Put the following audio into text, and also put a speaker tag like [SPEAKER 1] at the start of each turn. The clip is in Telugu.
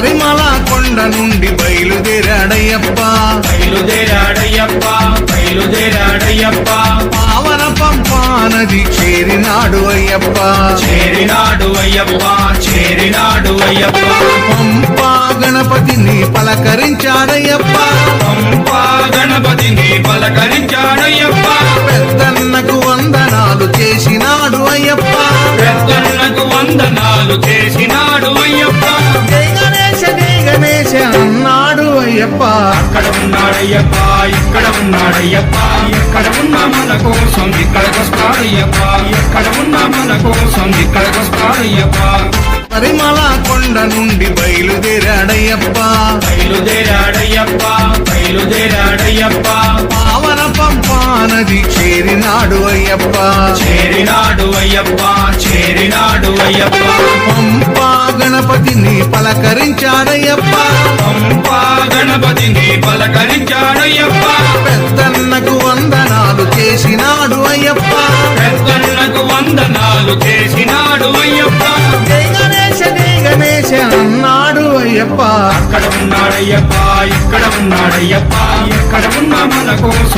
[SPEAKER 1] పరిమళ కొండ నుండి బయలుదేరాడయ్యప్ప పావన పంపా నది చేరినాడు అయ్యప్ప పంపా గణపతిని పలకరించాడయ్యప్ప పెద్దన్నకు వందనాలు చేసినాడు అయ్యప్ప జై గణేశ జై గణేశ అన్నాడు అయ్యప్ప
[SPEAKER 2] అక్కడ ఉన్నాడయ్యప్ప ఇక్కడ ఉన్నాడయ్యప్ప ఎక్కడ ఉన్నా మన కోసం ఇక్కడికొస్తాడయ్యప్ప ఎక్కడ ఉన్నా మన కోసం ఇక్కడికొస్తాడయ్యప్ప
[SPEAKER 1] పరిమళ కొండ నుండి బయలుదేరాడయ్యప్ప పావన పంపా నది చేరినాడు అయ్యప్ప పంపా గణపతిని పలకరించాడయ్యప్ప పెద్దన్నకు వందనాలు చేసినాడు అయ్యప్ప జై గణేశ జై గణేశ అన్నాడు అయ్యప్ప
[SPEAKER 2] అక్కడ ఉన్నాడయ్యప్ప ఇక్కడ ఉన్నాడయ్యప్ప ఎక్కడ ఉన్నా మన కోసం